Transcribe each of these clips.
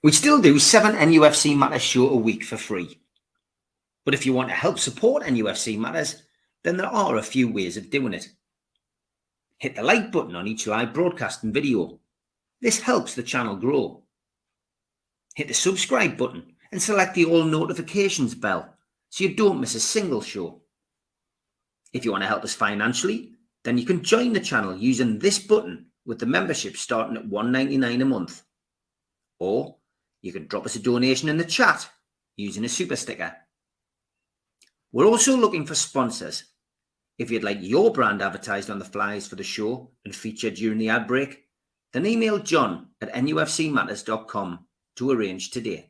We still do 7 NUFC Matters show a week for free. But if you want to help support NUFC Matters, then there are a few ways of doing it. Hit the like button on each live broadcast and video. This helps the channel grow. Hit the subscribe button and select the all notifications bell so you don't miss a single show. If you want to help us financially, then you can join the channel using this button with the membership starting at $1.99 a month. Or you can drop us a donation in the chat using a super sticker. We're also looking for sponsors. If you'd like your brand advertised on the flyers for the show and featured during the ad break, then email john@nufcmatters.com to arrange today.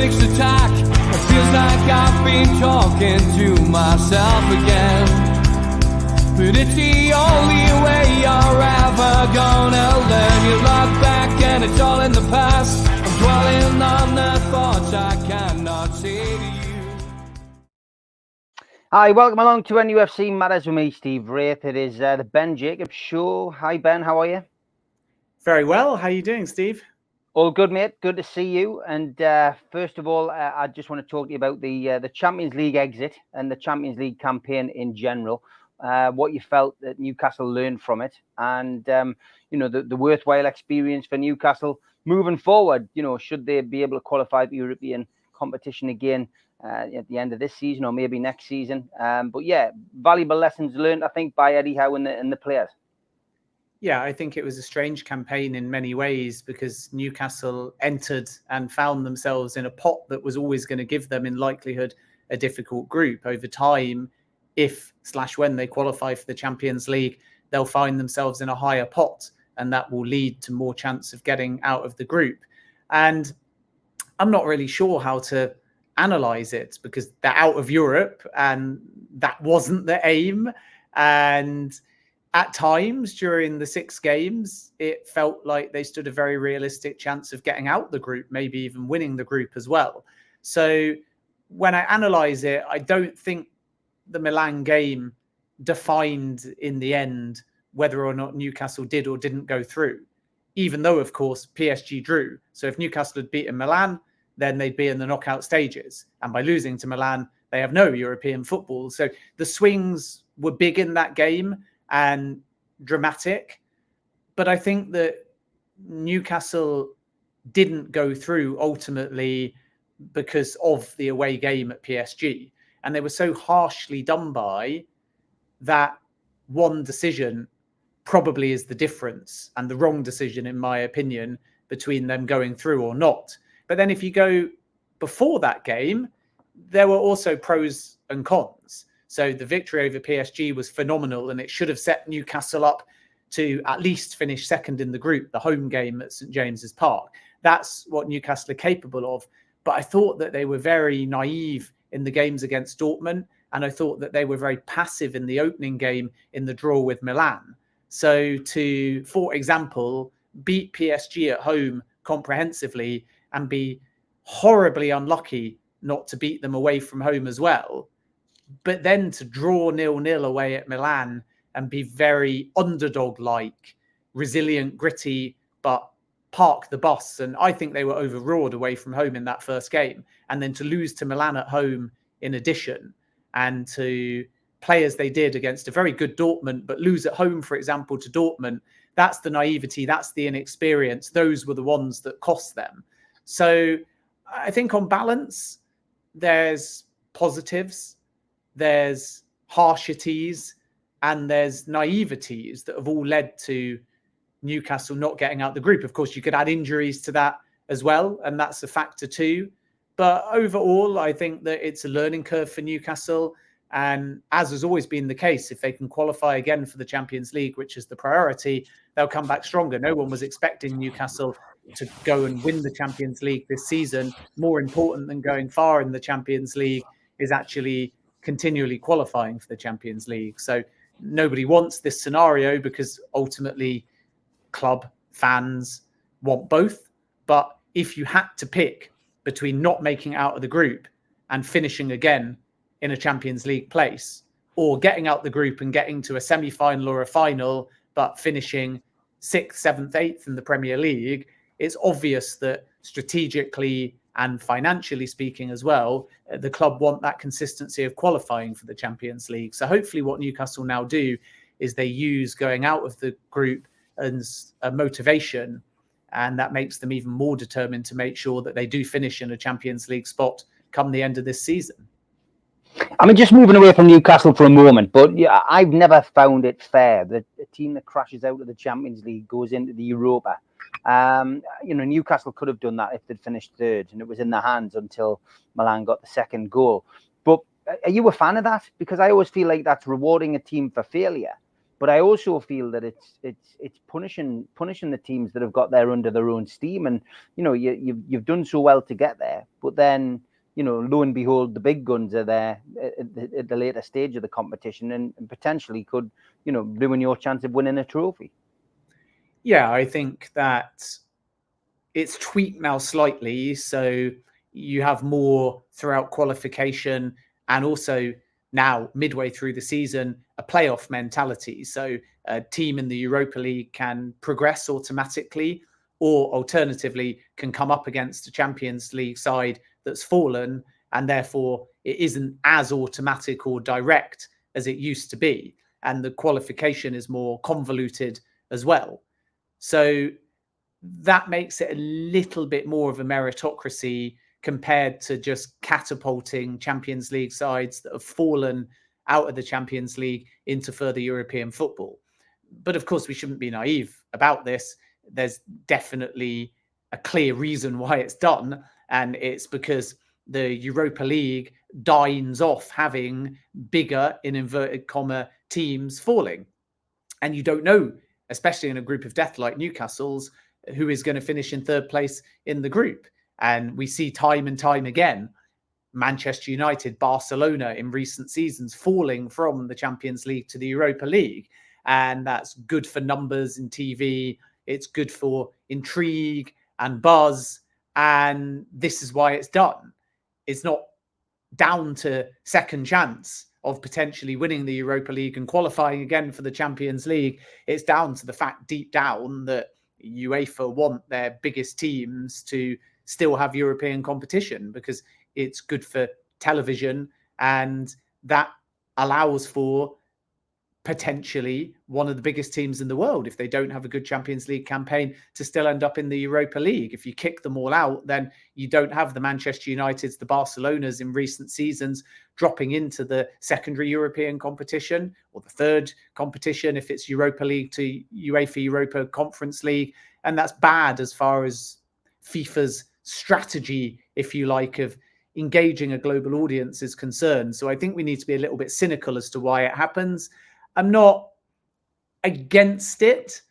Attack. It feels like I've been talking to myself again, but it's the only way you're ever gonna learn. You look back and it's all in the past. I'm dwelling on the thoughts I cannot say to you. Hi, welcome along to NUFC Matters with me, Steve Wraith. It is the Ben Jacobs Show. Hi Ben, how are you? Very well. How are you doing, Steve? All good, mate. Good to see you. And first of all, I just want to talk to you about the Champions League exit and the Champions League campaign in general. What you felt that Newcastle learned from it, and the worthwhile experience for Newcastle moving forward. Should they be able to qualify for European competition again at the end of this season or maybe next season? But yeah, valuable lessons learned, I think, by Eddie Howe and the players. Yeah, I think it was a strange campaign in many ways because Newcastle entered and found themselves in a pot that was always going to give them, in likelihood, a difficult group. Over time, if/when they qualify for the Champions League, they'll find themselves in a higher pot, and that will lead to more chance of getting out of the group. And I'm not really sure how to analyze it because they're out of Europe and that wasn't the aim. And at times during the 6 games, it felt like they stood a very realistic chance of getting out the group, maybe even winning the group as well. So when I analyze it, I don't think the Milan game defined in the end whether or not Newcastle did or didn't go through, even though, of course, PSG drew. So if Newcastle had beaten Milan, then they'd be in the knockout stages. And by losing to Milan, they have no European football. So the swings were big in that game and dramatic. But I think that Newcastle didn't go through ultimately because of the away game at PSG. And they were so harshly done by that one decision probably is the difference and the wrong decision, in my opinion, between them going through or not. But then if you go before that game, there were also pros and cons. So the victory over PSG was phenomenal, and it should have set Newcastle up to at least finish second in the group, the home game at St James's Park. That's what Newcastle are capable of. But I thought that they were very naive in the games against Dortmund, and I thought that they were very passive in the opening game in the draw with Milan. So to, for example, beat PSG at home comprehensively and be horribly unlucky not to beat them away from home as well, but then to draw 0-0 away at Milan and be very underdog-like, resilient, gritty, but park the bus. And I think they were overawed away from home in that first game. And then to lose to Milan at home in addition, and to play as they did against a very good Dortmund, but lose at home, for example, to Dortmund, that's the naivety, that's the inexperience. Those were the ones that cost them. So I think on balance, there's positives, there's harshities, and there's naiveties that have all led to Newcastle not getting out the group. Of course, you could add injuries to that as well, and that's a factor too. But overall, I think that it's a learning curve for Newcastle. And as has always been the case, if they can qualify again for the Champions League, which is the priority, they'll come back stronger. No one was expecting Newcastle to go and win the Champions League this season, more important than going far in the Champions League is actually continually qualifying for the Champions League. So nobody wants this scenario because ultimately club fans want both. But if you had to pick between not making it out of the group and finishing again in a Champions League place, or getting out the group and getting to a semi-final or a final, but finishing 6th, 7th, 8th in the Premier League, it's obvious that strategically and financially speaking as well, the club want that consistency of qualifying for the Champions League. So hopefully what Newcastle now do is they use going out of the group as a motivation, and that makes them even more determined to make sure that they do finish in a Champions League spot come the end of this season. I mean, just moving away from Newcastle for a moment, but yeah, I've never found it fair that a team that crashes out of the Champions League goes into the Europa. Newcastle could have done that if they'd finished third, and it was in their hands until Milan got the second goal. But are you a fan of that? Because I always feel like that's rewarding a team for failure, but I also feel that it's punishing the teams that have got there under their own steam. And you've done so well to get there, but then lo and behold, the big guns are there at the later stage of the competition and potentially could, ruin your chance of winning a trophy. Yeah, I think that it's tweaked now slightly. So you have more throughout qualification and also now midway through the season, a playoff mentality. So a team in the Europa League can progress automatically, or alternatively can come up against a Champions League side that's fallen, and therefore it isn't as automatic or direct as it used to be. And the qualification is more convoluted as well. So that makes it a little bit more of a meritocracy compared to just catapulting Champions League sides that have fallen out of the Champions League into further European football. But of course, we shouldn't be naive about this. There's definitely a clear reason why it's done. And it's because the Europa League dines off having bigger, in inverted comma, teams falling. And you don't know, especially in a group of death like Newcastle's, who is going to finish in third place in the group. And we see time and time again, Manchester United, Barcelona in recent seasons falling from the Champions League to the Europa League. And that's good for numbers in TV. It's good for intrigue and buzz. And this is why it's done. It's not down to second chance of potentially winning the Europa League and qualifying again for the Champions League. It's down to the fact deep down that UEFA want their biggest teams to still have European competition because it's good for television, and that allows for potentially one of the biggest teams in the world, if they don't have a good Champions League campaign, to still end up in the Europa League. If you kick them all out, then you don't have the Manchester Uniteds, the Barcelonas in recent seasons dropping into the secondary European competition or the third competition if it's Europa League to UEFA Europa Conference League. And that's bad as far as FIFA's strategy, if you like, of engaging a global audience is concerned. So I think we need to be a little bit cynical as to why it happens. I'm not against it,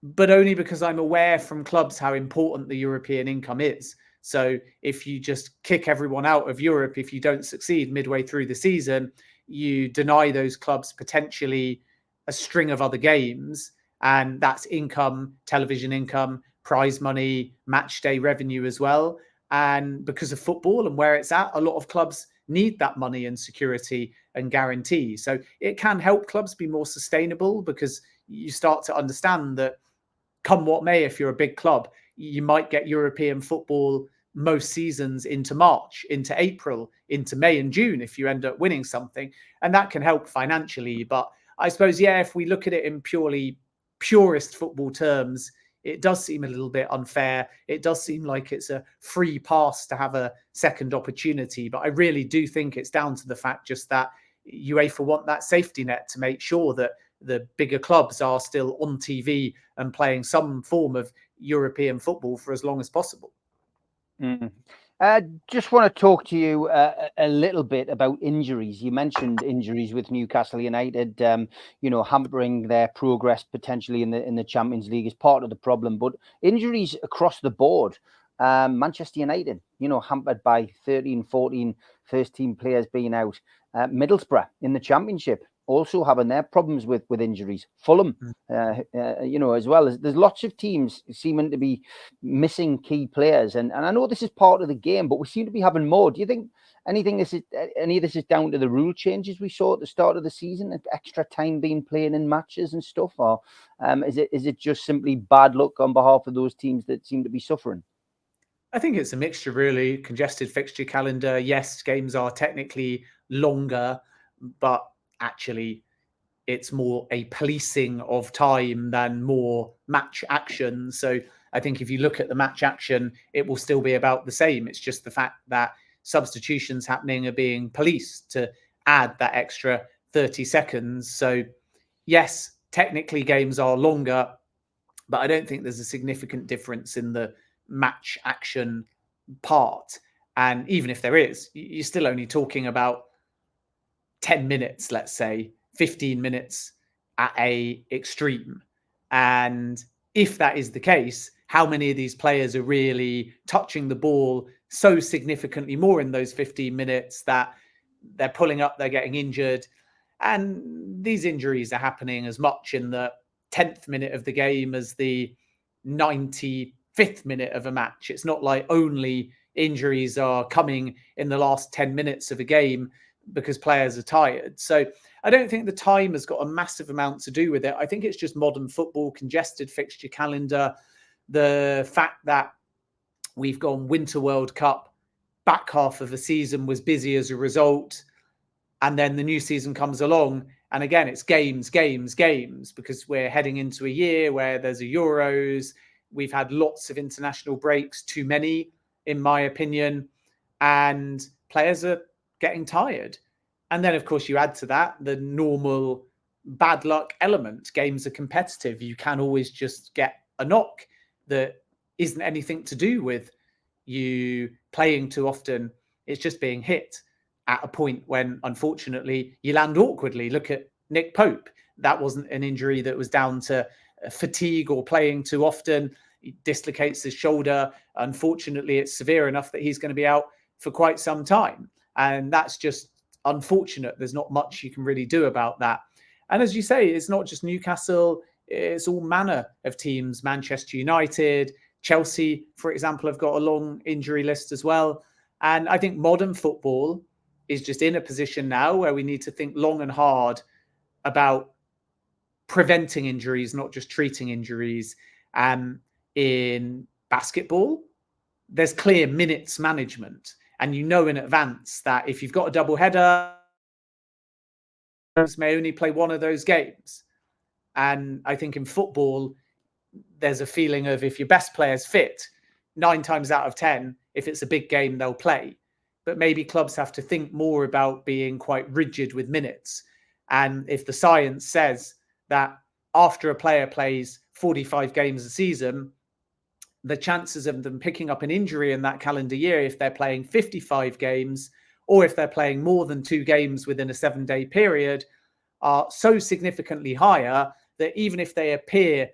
but only because I'm aware from clubs how important the European income is. So if you just kick everyone out of Europe, if you don't succeed midway through the season, you deny those clubs potentially a string of other games. And that's income, television income, prize money, match day revenue as well. And because of football and where it's at, a lot of clubs need that money and security and guarantee. So it can help clubs be more sustainable because you start to understand that come what may, if you're a big club, you might get European football most seasons into March, into April, into May and June if you end up winning something. And that can help financially. But I suppose, yeah, if we look at it in purest football terms, it does seem a little bit unfair. It does seem like it's a free pass to have a second opportunity. But I really do think it's down to the fact just that UEFA want that safety net to make sure that the bigger clubs are still on TV and playing some form of European football for as long as possible. Mm. Just want to talk to you a little bit about injuries. You mentioned injuries with Newcastle United, hampering their progress potentially in the Champions League is part of the problem. But injuries across the board, Manchester United, hampered by 13, 14 first-team players being out. Middlesbrough in the Championship also having their problems with injuries. Fulham, as well. There's lots of teams seeming to be missing key players. And I know this is part of the game, but we seem to be having more. Do you think any of this is down to the rule changes we saw at the start of the season, extra time being played in matches and stuff? Or is it just simply bad luck on behalf of those teams that seem to be suffering? I think it's a mixture, really. Congested fixture calendar. Yes, games are technically longer, but actually it's more a policing of time than more match action. So I think if you look at the match action, it will still be about the same. It's just the fact that substitutions happening are being policed to add that extra 30 seconds. So yes, technically games are longer, but I don't think there's a significant difference in the match action part. And even if there is, you're still only talking about 10 minutes, let's say 15 minutes at a extreme. And if that is the case, how many of these players are really touching the ball so significantly more in those 15 minutes that they're pulling up, they're getting injured? And these injuries are happening as much in the 10th minute of the game as the 95th minute of a match. It's not like only injuries are coming in the last 10 minutes of a game because players are tired. So I don't think the time has got a massive amount to do with it. I think it's just modern football, congested fixture calendar, the fact that we've gone Winter World Cup, back half of the season was busy as a result, and then the new season comes along, and again it's games, because we're heading into a year where there's a Euros. We've had lots of international breaks, too many, in my opinion, and players are getting tired. And then, of course, you add to that the normal bad luck element. Games are competitive. You can always just get a knock that isn't anything to do with you playing too often. It's just being hit at a point when, unfortunately, you land awkwardly. Look at Nick Pope. That wasn't an injury that was down to fatigue or playing too often. He dislocates his shoulder. Unfortunately, it's severe enough that he's going to be out for quite some time. And that's just unfortunate. There's not much you can really do about that. And as you say, it's not just Newcastle, it's all manner of teams. Manchester United, Chelsea, for example, have got a long injury list as well. And I think modern football is just in a position now where we need to think long and hard about preventing injuries, not just treating injuries. In basketball, there's clear minutes management. And you know in advance that if you've got a double header, may only play one of those games. And I think in football, there's a feeling of if your best player's fit, 9 times out of 10, if it's a big game, they'll play. But maybe clubs have to think more about being quite rigid with minutes. And if the science says that after a player plays 45 games a season, the chances of them picking up an injury in that calendar year, if they're playing 55 games, or if they're playing more than 2 games within a 7-day period, are so significantly higher that even if they appear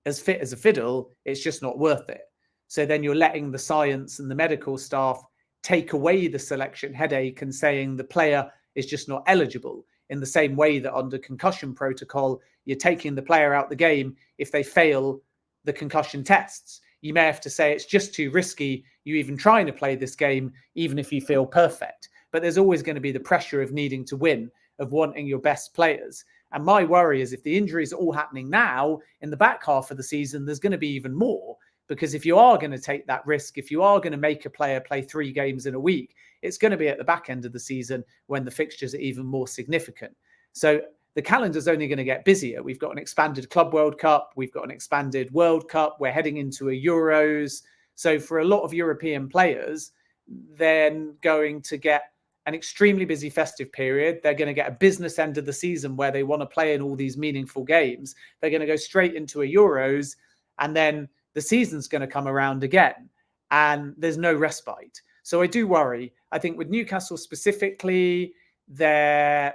as fit as a fiddle, it's just not worth it. So then you're letting the science and the medical staff take away the selection headache and saying the player is just not eligible, in the same way that under concussion protocol, you're taking the player out the game if they fail the concussion tests. You may have to say it's just too risky, you even trying to play this game, even if you feel perfect. But there's always going to be the pressure of needing to win, of wanting your best players. And my worry is if the injuries are all happening now, in the back half of the season, there's going to be even more. Because if you are going to take that risk, if you are going to make a player play 3 games in a week, it's going to be at the back end of the season when the fixtures are even more significant. So the calendar's only going to get busier. We've got an expanded Club World Cup. We've got an expanded World Cup. We're heading into a Euros. So for a lot of European players, they're going to get an extremely busy festive period. They're going to get a business end of the season where they want to play in all these meaningful games. They're going to go straight into a Euros, and then the season's going to come around again, and there's no respite. So I do worry. I think with Newcastle specifically, there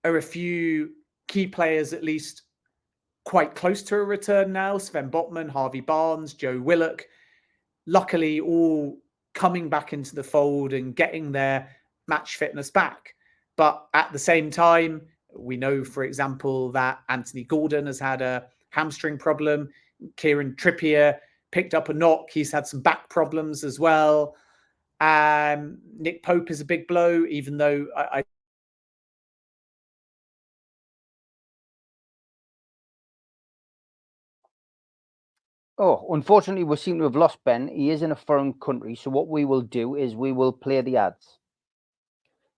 are a few key players at least quite close to a return now. Sven Botman, Harvey Barnes, Joe Willock, luckily all coming back into the fold and getting their match fitness back. But at the same time, we know, for example, that Anthony Gordon has had a hamstring problem. Kieran Trippier picked up a knock. He's had some back problems as well. Nick Pope is a big blow, even though I Oh, unfortunately, we seem to have lost Ben. He is in a foreign country. So what we will do is we will play the ads.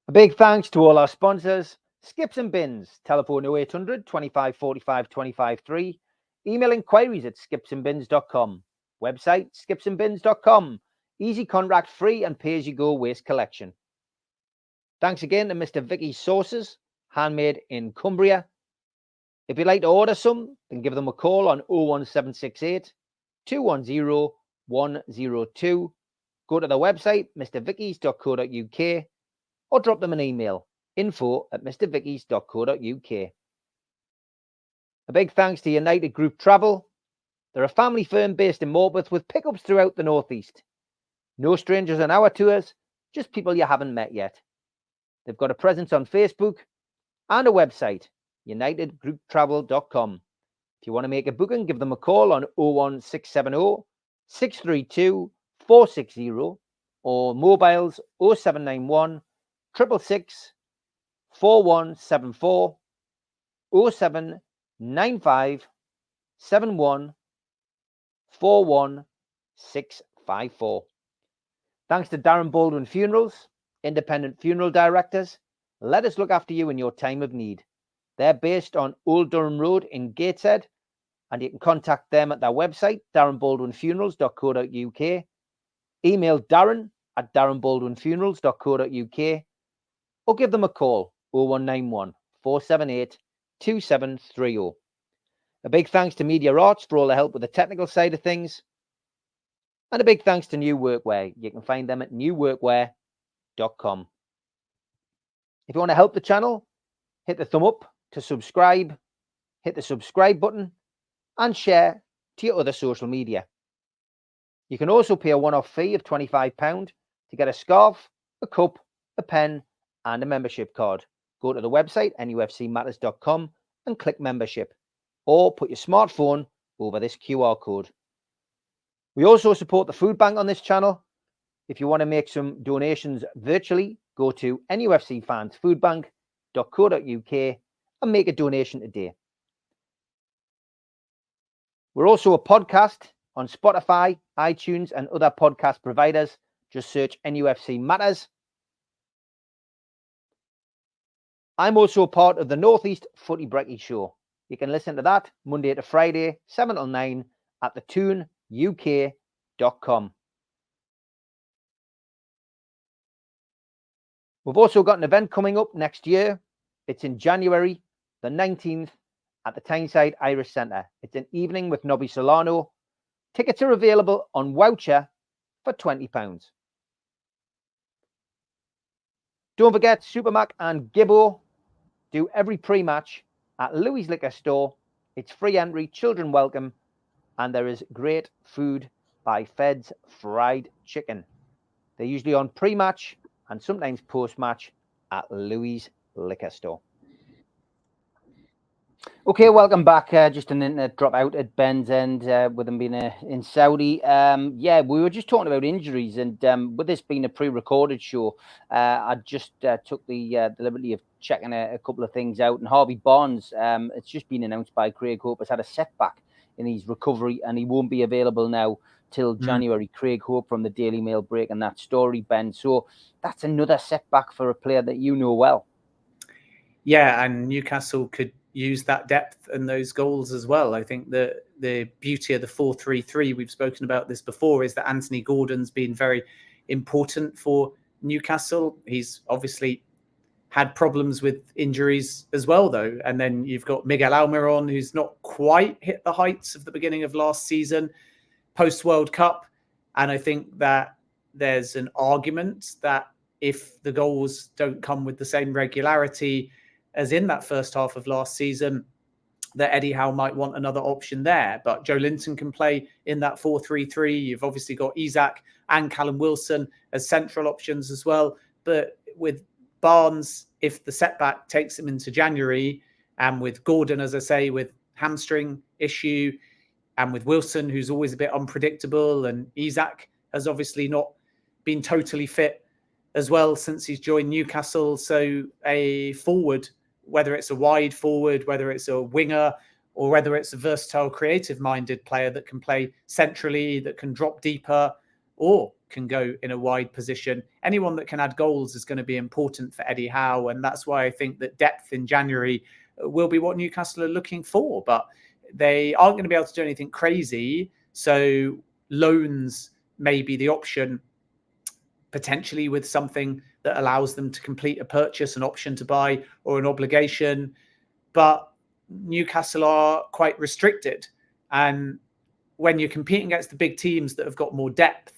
A big thanks to all our sponsors. Skips and Bins. Telephone 0800 25 45 25 3. Email inquiries at skipsandbins.com. Website skipsandbins.com. Easy contract free and pay-as-you-go waste collection. Thanks again to Mr. Vicky's Sauces, handmade in Cumbria. If you'd like to order some, then give them a call on 01768 210 102. Go to the website, mrvickies.co.uk, or drop them an email, info@mrvickies.co.uk. A big thanks to United Group Travel. They're a family firm based in Morpeth with pickups throughout the Northeast. No strangers on our tours, just people you haven't met yet. They've got a presence on Facebook and a website, unitedgrouptravel.com. If you want to make a booking, give them a call on 01670 632 460 or mobiles 0791 666 4174 0795 71 41654. Thanks to Darren Baldwin Funerals, independent funeral directors. Let us look after you in your time of need. They're based on Old Durham Road in Gateshead, and you can contact them at their website, darrenbaldwinfunerals.co.uk. Email Darren at darrenbaldwinfunerals.co.uk, or give them a call, 0191 478 2730. A big thanks to Media Arts for all the help with the technical side of things. And a big thanks to New Workwear. You can find them at newworkwear.com. If you want to help the channel, hit the thumb up to subscribe, hit the subscribe button, and share to your other social media. You can also pay a one-off fee of £25 to get a scarf, a cup, a pen, and a membership card. Go to the website, nufcmatters.com, and click membership, or put your smartphone over this QR code. We also support the food bank on this channel. If you want to make some donations virtually, go to nufcfansfoodbank.co.uk and make a donation today. We're also a podcast on Spotify, iTunes, and other podcast providers. Just search NUFC Matters. I'm also a part of the Northeast Footy Brekkie Show. You can listen to that Monday to Friday, 7 till 9 at thetuneuk.com. We've also got an event coming up next year. It's in January the 19th at the Tyneside Irish Centre. It's an evening with Nobby Solano. Tickets are available on Voucher for £20. Don't forget, Supermac and Gibbo do every pre-match at Louis Liquor Store. It's free entry, children welcome, and there is great food by Fed's Fried Chicken. They're usually on pre-match and sometimes post-match at Louis Liquor Store. Okay, welcome back. Just an internet drop out at Ben's end with him being in Saudi. Yeah, we were just talking about injuries, and with this being a pre-recorded show, I just took the liberty of checking a couple of things out. And Harvey Barnes, it's just been announced by Craig Hope, has had a setback in his recovery, and he won't be available now till January. Craig Hope from the Daily Mail breaking that story, Ben. So that's another setback for a player that you know well. Yeah, and Newcastle could use that depth and those goals as well. I think the beauty of the 4-3-3, we've spoken about this before, is that Anthony Gordon's been very important for Newcastle. He's obviously had problems with injuries as well, though. And then you've got Miguel Almiron, who's not quite hit the heights of the beginning of last season, post-World Cup. And I think that there's an argument that if the goals don't come with the same regularity as in that first half of last season, that Eddie Howe might want another option there. But Joe Linton can play in that 4-3-3. You've obviously got Isak and Callum Wilson as central options as well. But with Barnes, if the setback takes him into January, and with Gordon, as I say, with hamstring issue, and with Wilson, who's always a bit unpredictable, and Isak has obviously not been totally fit as well since he's joined Newcastle. So a forward, whether it's a wide forward, whether it's a winger, or whether it's a versatile, creative-minded player that can play centrally, that can drop deeper, or can go in a wide position. Anyone that can add goals is going to be important for Eddie Howe. And that's why I think that depth in January will be what Newcastle are looking for. But they aren't going to be able to do anything crazy. So loans may be the option, potentially with something that allows them to complete a purchase, an option to buy, or an obligation. But Newcastle are quite restricted. And when you're competing against the big teams that have got more depth,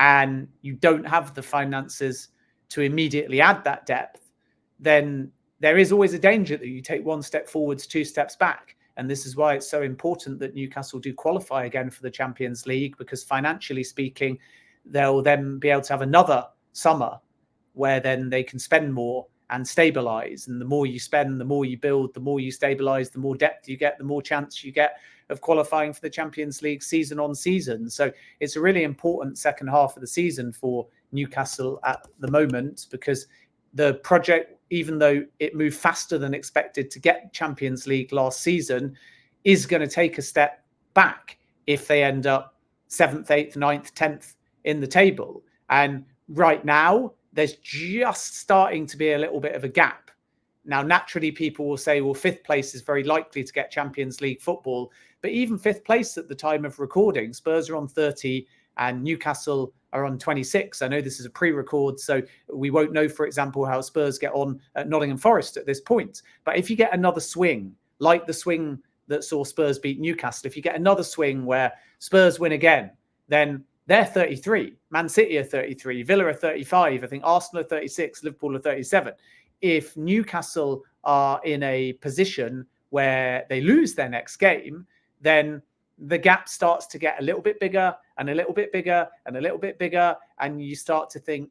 and you don't have the finances to immediately add that depth, then there is always a danger that you take one step forwards, two steps back. And this is why it's so important that Newcastle do qualify again for the Champions League, because financially speaking, they'll then be able to have another summer where then they can spend more and stabilize. And the more you spend, the more you build, the more you stabilize, the more depth you get, the more chance you get of qualifying for the Champions League season on season. So it's a really important second half of the season for Newcastle at the moment, because the project, even though it moved faster than expected to get Champions League last season, is going to take a step back if they end up 7th, 8th, 9th, 10th in the table. And right now, there's just starting to be a little bit of a gap. Now, naturally, people will say, well, 5th place is very likely to get Champions League football. But even 5th place at the time of recording, Spurs are on 30 and Newcastle are on 26. I know this is a pre-record, so we won't know, for example, how Spurs get on at Nottingham Forest at this point. But if you get another swing, like the swing that saw Spurs beat Newcastle, if you get another swing where Spurs win again, then they're 33. Man City are 33. Villa are 35. I think Arsenal are 36. Liverpool are 37. If Newcastle are in a position where they lose their next game, then the gap starts to get a little bit bigger and a little bit bigger and a little bit bigger. And you start to think,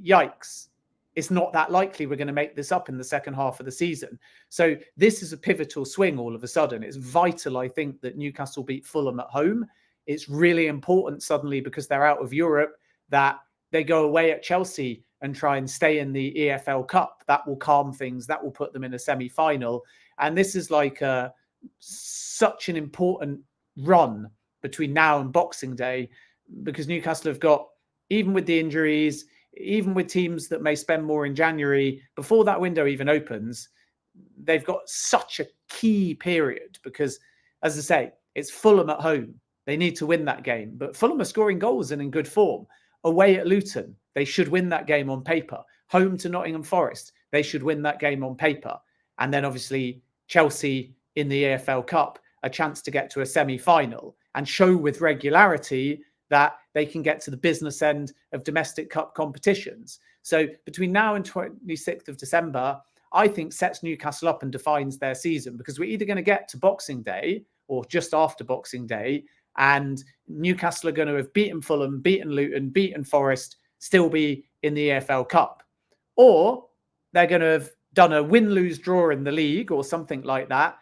yikes, it's not that likely we're going to make this up in the second half of the season. So this is a pivotal swing all of a sudden. It's vital, I think, that Newcastle beat Fulham at home. It's really important suddenly, because they're out of Europe, that they go away at Chelsea and try and stay in the EFL Cup. That will calm things. That will put them in a semi-final. And this is like such an important run between now and Boxing Day, because Newcastle have got, even with the injuries, even with teams that may spend more in January, before that window even opens, they've got such a key period, because, as I say, it's Fulham at home. They need to win that game. But Fulham are scoring goals and in good form. Away at Luton, they should win that game on paper. Home to Nottingham Forest, they should win that game on paper. And then obviously Chelsea in the EFL Cup, a chance to get to a semi-final and show with regularity that they can get to the business end of domestic cup competitions. So between now and 26th of December, I think sets Newcastle up and defines their season, because we're either going to get to Boxing Day or just after Boxing Day, and Newcastle are going to have beaten Fulham, beaten Luton, beaten Forest, still be in the EFL Cup. Or they're going to have done a win-lose draw in the league or something like that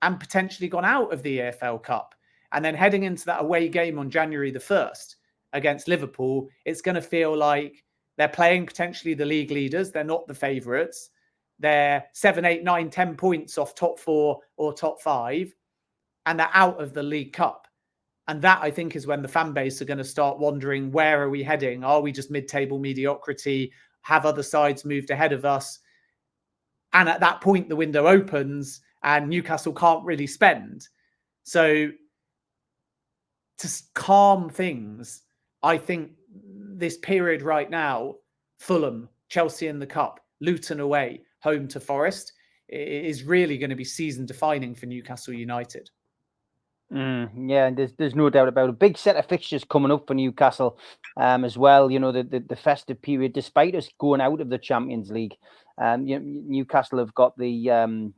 and potentially gone out of the EFL Cup. And then heading into that away game on January the 1st against Liverpool, it's going to feel like they're playing potentially the league leaders. They're not the favourites. They're 7, 8, 9, 10 points off top 4 or top 5, and they're out of the League Cup. And that, I think, is when the fan base are going to start wondering, where are we heading? Are we just mid-table mediocrity? Have other sides moved ahead of us? And at that point, the window opens and Newcastle can't really spend. So to calm things, I think this period right now, Fulham, Chelsea in the Cup, Luton away, home to Forest, is really going to be season defining for Newcastle United. Yeah, and there's no doubt about it. Big set of fixtures coming up for Newcastle as well. You know, the festive period, despite us going out of the Champions League, Newcastle have got the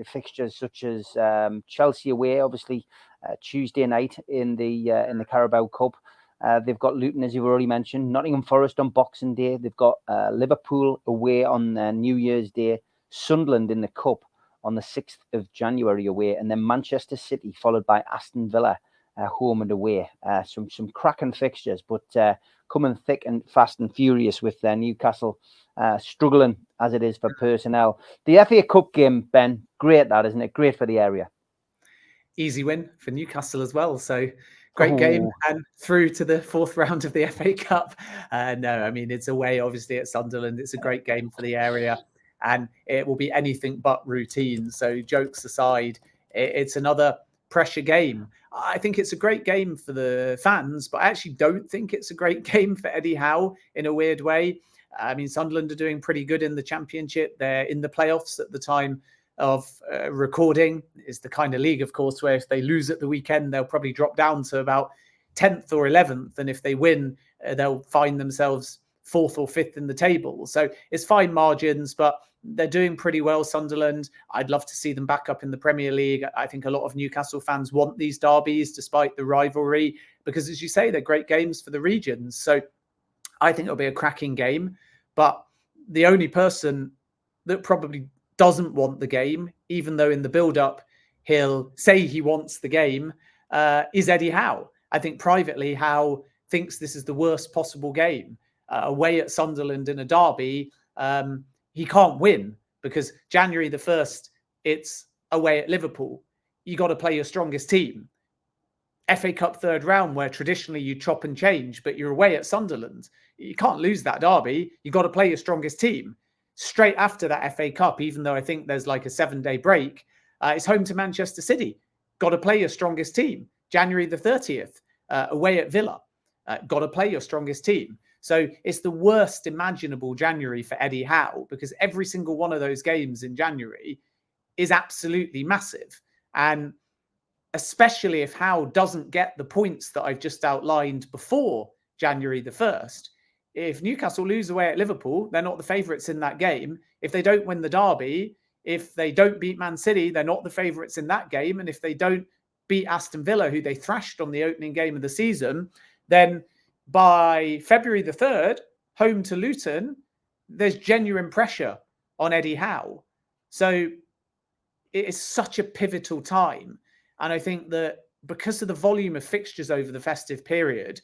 fixtures such as Chelsea away, obviously Tuesday night in the Carabao Cup. They've got Luton, as you've already mentioned, Nottingham Forest on Boxing Day. They've got Liverpool away on New Year's Day, Sunderland in the Cup on the 6th of January away, and then Manchester City, followed by Aston Villa, home and away. Some cracking fixtures, but coming thick and fast and furious with Newcastle struggling as it is for personnel. The FA Cup game, Ben, great that, isn't it? Great for the area. Easy win for Newcastle as well. So great game and through to the 4th round of the FA Cup. No, I mean, it's away, obviously, at Sunderland. It's a great game for the area. And it will be anything but routine. So jokes aside, it's another pressure game. I think it's a great game for the fans, but I actually don't think it's a great game for Eddie Howe in a weird way. I mean, Sunderland are doing pretty good in the Championship. They're in the playoffs at the time of recording. It's the kind of league, of course, where if they lose at the weekend, they'll probably drop down to about 10th or 11th. And if they win, they'll find themselves 4th or 5th in the table. So it's fine margins, but they're doing pretty well, Sunderland. I'd love to see them back up in the Premier League. I think a lot of Newcastle fans want these derbies despite the rivalry, because as you say, they're great games for the regions. So I think it'll be a cracking game. But the only person that probably doesn't want the game, even though in the build-up he'll say he wants the game, is Eddie Howe. I think privately Howe thinks this is the worst possible game. Away at Sunderland in a derby, he can't win because January the 1st, it's away at Liverpool. You got to play your strongest team. FA Cup 3rd round, where traditionally you chop and change, but you're away at Sunderland. You can't lose that derby. You got to play your strongest team. Straight after that FA Cup, even though I think there's like a 7-day break, it's home to Manchester City. Got to play your strongest team. January the 30th, away at Villa. Got to play your strongest team. So it's the worst imaginable January for Eddie Howe, because every single one of those games in January is absolutely massive. And especially if Howe doesn't get the points that I've just outlined before January the 1st, if Newcastle lose away at Liverpool, they're not the favourites in that game. If they don't win the derby, if they don't beat Man City, they're not the favourites in that game. And if they don't beat Aston Villa, who they thrashed on the opening game of the season, then by February the 3rd, home to Luton, there's genuine pressure on Eddie Howe. So it is such a pivotal time. And I think that because of the volume of fixtures over the festive period,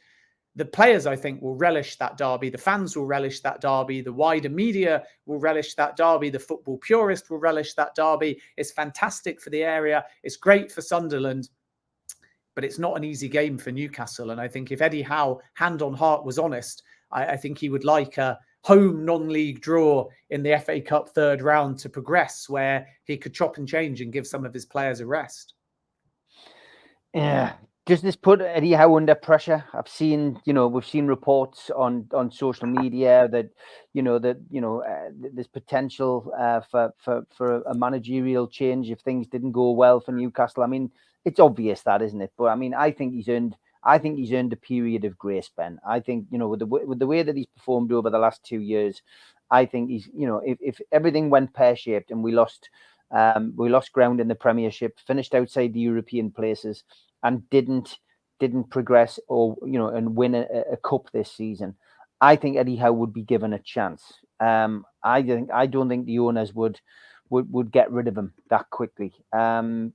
the players, I think, will relish that derby. The fans will relish that derby. The wider media will relish that derby. The football purist will relish that derby. It's fantastic for the area. It's great for Sunderland. But it's not an easy game for Newcastle. And I think if Eddie Howe, hand on heart, was honest, I think he would like a home non-league draw in the FA Cup 3rd round to progress, where he could chop and change and give some of his players a rest. Yeah. Does this put Eddie Howe under pressure? We've seen reports on social media that, there's potential for a managerial change if things didn't go well for Newcastle. I mean, it's obvious that, isn't it? But I mean, I think he's earned a period of grace, Ben. I think, with the way that he's performed over the last 2 years, I think he's, if everything went pear-shaped and we lost ground in the Premiership, finished outside the European places, and didn't progress or and win a cup this season, I think Eddie Howe would be given a chance. I don't think the owners would get rid of him that quickly.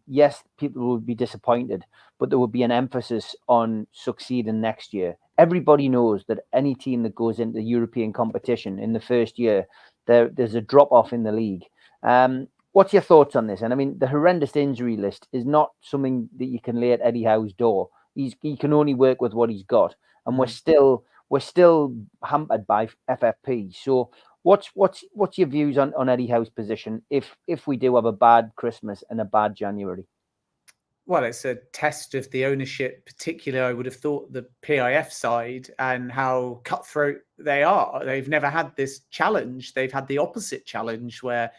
Yes, people would be disappointed, but there would be an emphasis on succeeding next year. Everybody knows that any team that goes into European competition in the first year, there's a drop off in the league. What's your thoughts on this? And I mean, the horrendous injury list is not something that you can lay at Eddie Howe's door. He can only work with what he's got, and we're still hampered by FFP. So, what's your views on Eddie Howe's position if we do have a bad Christmas and a bad January? Well, it's a test of the ownership, particularly I would have thought the PIF side, and how cutthroat they are. They've never had this challenge. They've had the opposite challenge where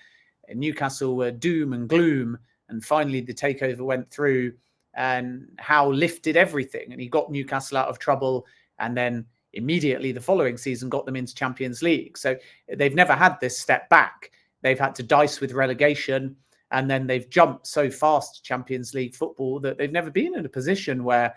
Newcastle were doom and gloom, and finally the takeover went through, and Howe lifted everything, and he got Newcastle out of trouble, and then immediately the following season got them into Champions League. So they've never had this step back. They've had to dice with relegation, and then they've jumped so fast to Champions League football that they've never been in a position where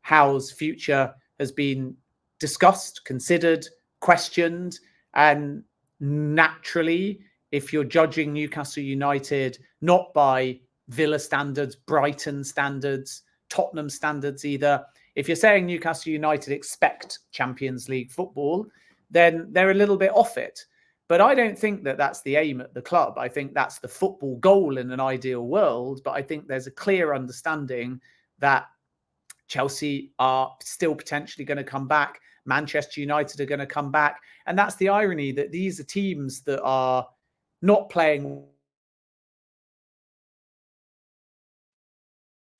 Howe's future has been discussed, considered, questioned. And naturally, if you're judging Newcastle United not by Villa standards, Brighton standards, Tottenham standards either, if you're saying Newcastle United expect Champions League football, then they're a little bit off it. But I don't think that that's the aim at the club. I think that's the football goal in an ideal world. But I think there's a clear understanding that Chelsea are still potentially going to come back. Manchester United are going to come back. And that's the irony, that these are teams that are not playing.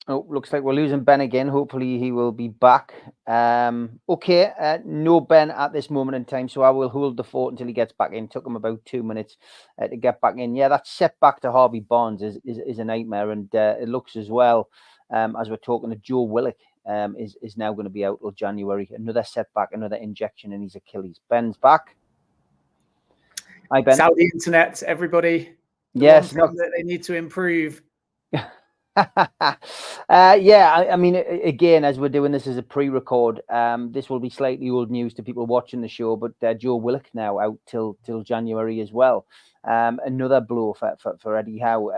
Oh, looks like we're losing Ben again. Hopefully he will be back. Okay, no Ben at this moment in time, so I will hold the fort until he gets back in. Took him about 2 minutes to get back in. Yeah, that setback to Harvey Barnes is a nightmare, and it looks as well, as we're talking to Joe Willock, is now going to be out till January. Another setback, another injection in his Achilles. Ben's back. Hi, Ben. Saudi internet, everybody. Yes, one thing that they need to improve. Yeah, I mean, again, as we're doing this as a pre-record, this will be slightly old news to people watching the show, but Joe Willock now out till January as well. Another blow for Eddie Howe.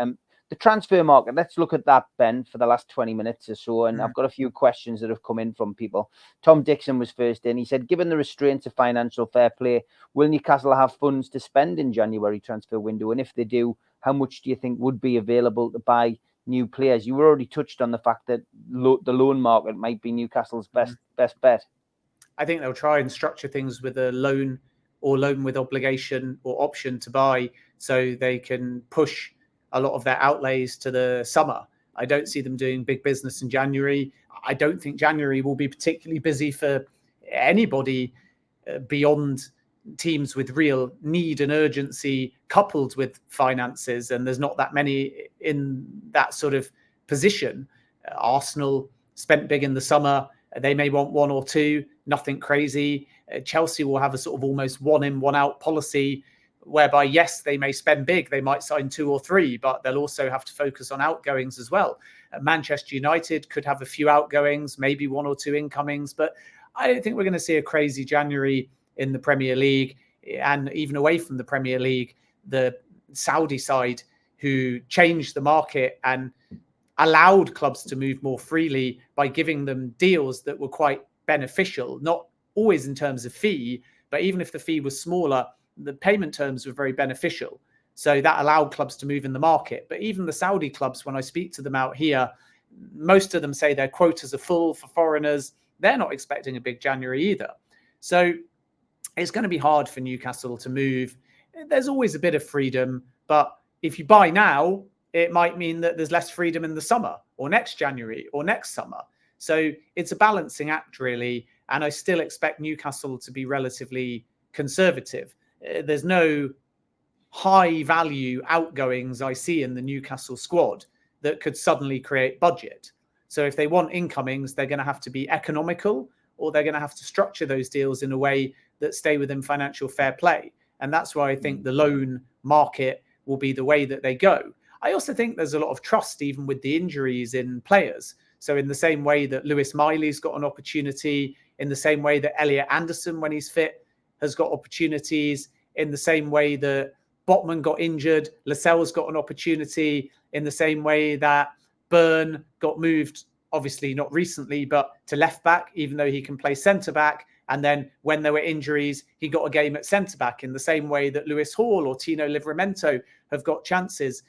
The transfer market, let's look at that, Ben, for the last 20 minutes or so. And I've got a few questions that have come in from people. Tom Dixon was first in. He said, given the restraints of financial fair play, will Newcastle have funds to spend in January transfer window? And if they do, how much do you think would be available to buy new players? You already touched on the fact that the loan market might be Newcastle's best bet. I think they'll try and structure things with a loan or loan with obligation or option to buy, so they can push a lot of their outlays to the summer. I don't see them doing big business in January. I don't think January will be particularly busy for anybody beyond teams with real need and urgency coupled with finances, and there's not that many in that sort of position. Arsenal spent big in the summer. They may want one or two, nothing crazy. Chelsea will have a sort of almost one in, one out policy, whereby, yes, they may spend big, they might sign two or three, but they'll also have to focus on outgoings as well. Manchester United could have a few outgoings, maybe one or two incomings, but I don't think we're going to see a crazy January in the Premier League. And even away from the Premier League, the Saudi side, who changed the market and allowed clubs to move more freely by giving them deals that were quite beneficial, not always in terms of fee, but even if the fee was smaller, the payment terms were very beneficial. So that allowed clubs to move in the market. But even the Saudi clubs, when I speak to them out here, most of them say their quotas are full for foreigners. They're not expecting a big January either. So it's going to be hard for Newcastle to move. There's always a bit of freedom, but if you buy now, it might mean that there's less freedom in the summer or next January or next summer. So it's a balancing act, really. And I still expect Newcastle to be relatively conservative. There's no high value outgoings I see in the Newcastle squad that could suddenly create budget. So if they want incomings, they're going to have to be economical, or they're going to have to structure those deals in a way that stay within financial fair play. And that's why I think the loan market will be the way that they go. I also think there's a lot of trust, even with the injuries, in players. So in the same way that Lewis Miley's got an opportunity, in the same way that Elliot Anderson, when he's fit, has got opportunities, in the same way that Botman got injured, Lascelles got an opportunity, in the same way that Byrne got moved, obviously not recently, but to left back, even though he can play centre back. And then when there were injuries, he got a game at centre back, in the same way that Lewis Hall or Tino Livramento have got chances.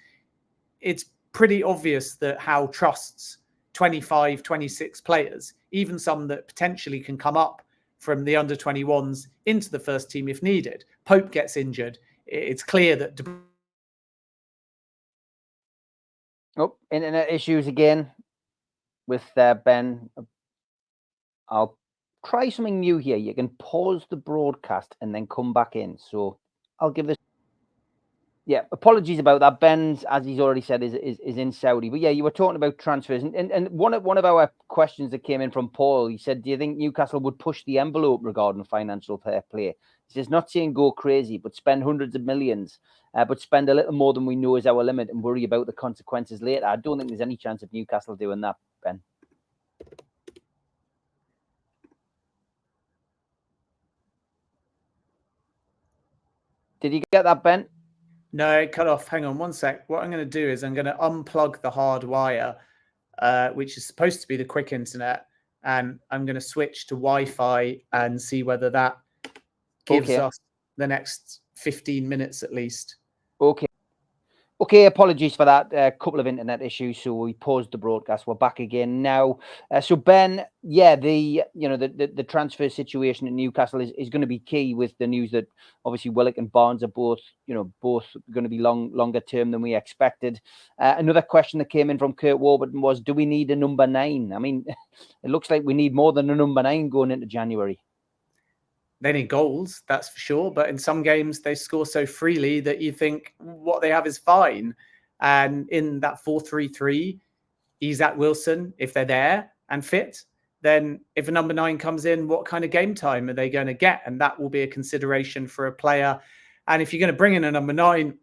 It's pretty obvious that Howe trusts 25, 26 players, even some that potentially can come up from the under-21s into the first team if needed. Pope gets injured. It's clear that... Oh, internet issues again with Ben. I'll try something new here. You can pause the broadcast and then come back in. So I'll give this... Yeah, apologies about that. Ben's, as he's already said, is in Saudi. But yeah, you were talking about transfers, and one of our questions that came in from Paul, he said, "Do you think Newcastle would push the envelope regarding financial fair play?" He says, "Not saying go crazy, but spend hundreds of millions, but spend a little more than we know is our limit and worry about the consequences later." I don't think there's any chance of Newcastle doing that, Ben. Did you get that, Ben? No, it cut off. Hang on one sec. What I'm going to do is I'm going to unplug the hard wire, which is supposed to be the quick internet, and I'm going to switch to Wi-Fi and see whether that gives us the next 15 minutes at least. Okay, apologies for that. A couple of internet issues, so we paused the broadcast. We're back again now. So Ben, yeah, the transfer situation in Newcastle is going to be key with the news that obviously Willock and Barnes are both going to be longer term than we expected. Another question that came in from Kurt Warburton was, do we need a number 9? I mean, it looks like we need more than a number 9 going into January. They need goals, that's for sure. But in some games, they score so freely that you think what they have is fine. And in that 4-3-3, Isak, Wilson, if they're there and fit, then if a number 9 comes in, what kind of game time are they going to get? And that will be a consideration for a player. And if you're going to bring in a number 9,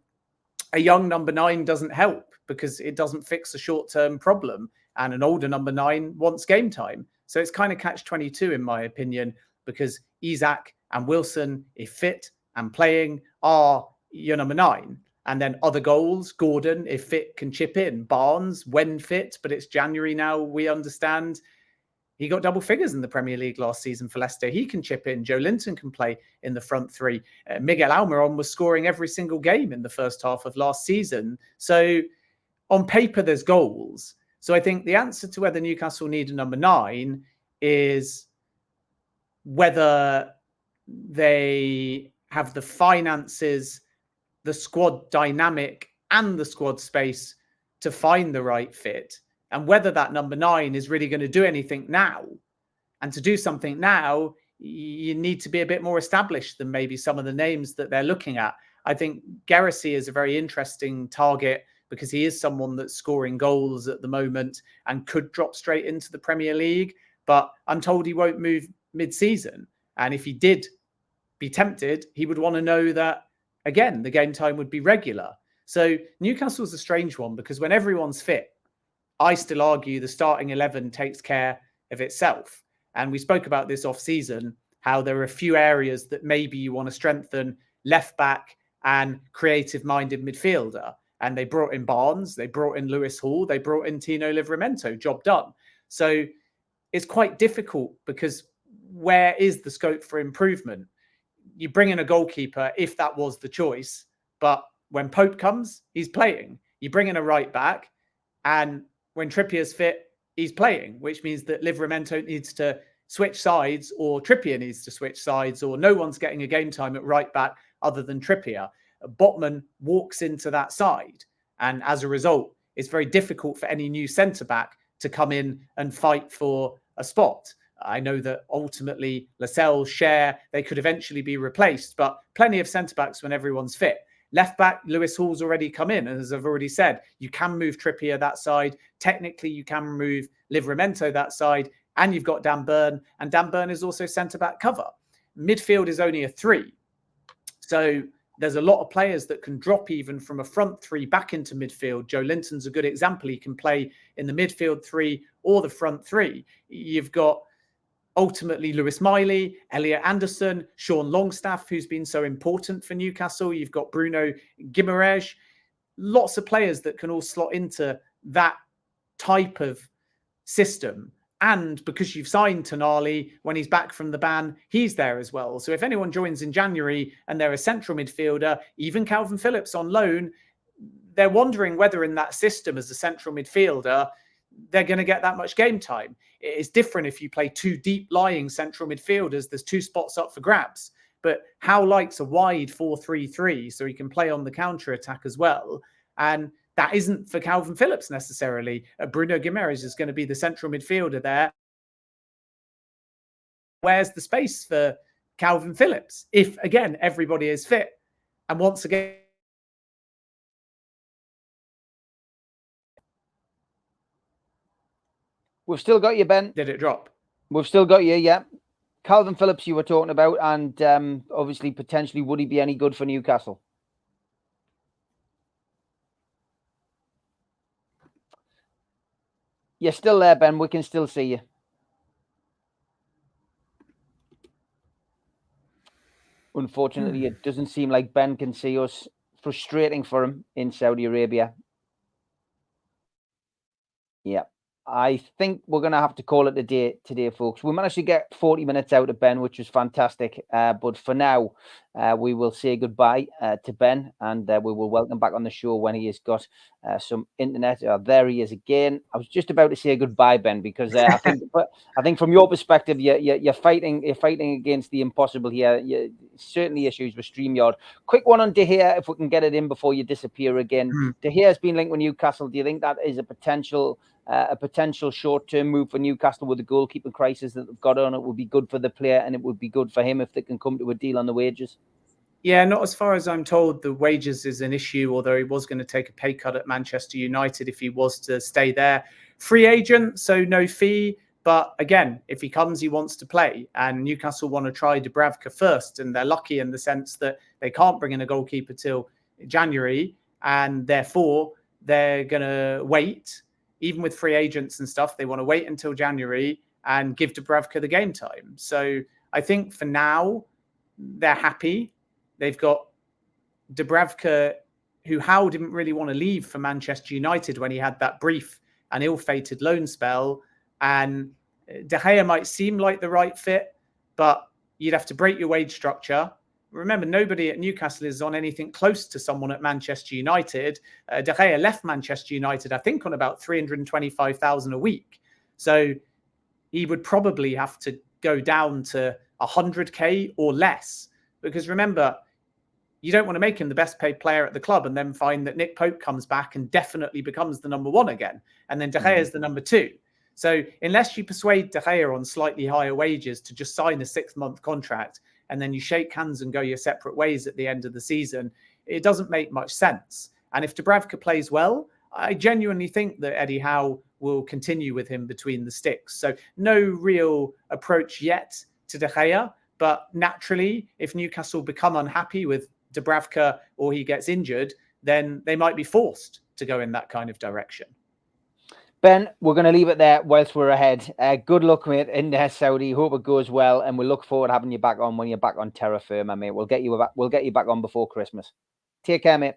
a young number 9 doesn't help because it doesn't fix a short-term problem. And an older number 9 wants game time. So it's kind of catch-22, in my opinion, because Isak and Wilson, if fit and playing, are your number 9. And then other goals, Gordon, if fit, can chip in. Barnes, when fit, but it's January now, we understand. He got double figures in the Premier League last season for Leicester. He can chip in. Joe Linton can play in the front 3. Miguel Almiron was scoring every single game in the first half of last season. So on paper, there's goals. So I think the answer to whether Newcastle need a number 9 is whether they have the finances, the squad dynamic, and the squad space to find the right fit, and whether that number 9 is really going to do anything now. And to do something now, you need to be a bit more established than maybe some of the names that they're looking at. I think Gerassi is a very interesting target because he is someone that's scoring goals at the moment and could drop straight into the Premier League. But I'm told he won't move mid-season. And if he did be tempted, he would want to know that, again, the game time would be regular. So Newcastle's a strange one because when everyone's fit, I still argue the starting 11 takes care of itself. And we spoke about this off-season, how there are a few areas that maybe you want to strengthen: left back and creative-minded midfielder. And they brought in Barnes, they brought in Lewis Hall, they brought in Tino Livramento, job done. So it's quite difficult because where is the scope for improvement? You bring in a goalkeeper if that was the choice, but when Pope comes, he's playing. You bring in a right back, and when Trippier's fit, he's playing, which means that Livramento needs to switch sides, or Trippier needs to switch sides, or no one's getting a game time at right back other than Trippier. Botman walks into that side, and as a result, it's very difficult for any new centre-back to come in and fight for a spot. I know that ultimately Lascelles, Cher, they could eventually be replaced, but plenty of centre-backs when everyone's fit. Left back, Lewis Hall's already come in. And as I've already said, you can move Trippier that side. Technically, you can move Livramento that side. And you've got Dan Burn. And Dan Burn is also centre-back cover. Midfield is only a 3. So there's a lot of players that can drop even from a front 3 back into midfield. Joe Linton's a good example. He can play in the midfield 3 or the front 3. You've got ultimately Lewis Miley, Elliot Anderson, Sean Longstaff, who's been so important for Newcastle. You've got Bruno Guimaraes. Lots of players that can all slot into that type of system. And because you've signed Tonali, when he's back from the ban, he's there as well. So if anyone joins in January and they're a central midfielder, even Calvin Phillips on loan, they're wondering whether in that system as a central midfielder, they're going to get that much game time. It's different if you play 2 deep lying central midfielders. There's 2 spots up for grabs. But Howe likes a wide 4-3-3, so he can play on the counter attack as well. And that isn't for Calvin Phillips necessarily. Bruno Guimaraes is going to be the central midfielder there. Where's the space for Calvin Phillips if, again, everybody is fit? And once again, We've still got you, Ben. Did it drop? We've still got you, yeah. Calvin Phillips you were talking about, and obviously potentially would he be any good for Newcastle? You're still there, Ben. We can still see you. Unfortunately, it doesn't seem like Ben can see us. Frustrating for him in Saudi Arabia. Yeah. I think we're going to have to call it a day today, folks. We managed to get 40 minutes out of Ben, which was fantastic. But for now, we will say goodbye to Ben, and we will welcome back on the show when he has got some internet. There he is again. I was just about to say goodbye, Ben, because I think from your perspective, you're fighting against the impossible here. Certainly issues with StreamYard. Quick one on De Gea, if we can get it in before you disappear again. De Gea has been linked with Newcastle. Do you think that is a potential short-term move for Newcastle with the goalkeeper crisis that they've got on? It would be good for the player and it would be good for him if they can come to a deal on the wages. Yeah, not as far as I'm told. The wages is an issue, although he was going to take a pay cut at Manchester United if he was to stay there. Free agent, so no fee. But again, if he comes, he wants to play. And Newcastle want to try Dubravka first. And they're lucky in the sense that they can't bring in a goalkeeper till January. And therefore, they're going to wait. Even with free agents and stuff, they want to wait until January and give Dubravka the game time. So I think for now, they're happy. They've got Dubravka, who Howe didn't really want to leave for Manchester United when he had that brief and ill-fated loan spell. And De Gea might seem like the right fit, but you'd have to break your wage structure. Remember, nobody at Newcastle is on anything close to someone at Manchester United. De Gea left Manchester United, I think, on about 325,000 a week. So he would probably have to go down to 100k or less. Because remember, you don't want to make him the best paid player at the club and then find that Nick Pope comes back and definitely becomes the number one again. And then De Gea is the number two. So unless you persuade De Gea on slightly higher wages to just sign a 6-month contract, and then you shake hands and go your separate ways at the end of the season, it doesn't make much sense. And if Dubravka plays well, I genuinely think that Eddie Howe will continue with him between the sticks. So no real approach yet to De Gea, but naturally, if Newcastle become unhappy with Dubravka or he gets injured, then they might be forced to go in that kind of direction. Ben, we're going to leave it there whilst we're ahead. Good luck, mate, in Saudi. Hope it goes well, and we look forward to having you back on when you're back on terra firma, mate. We'll get you back on before Christmas. Take care, mate.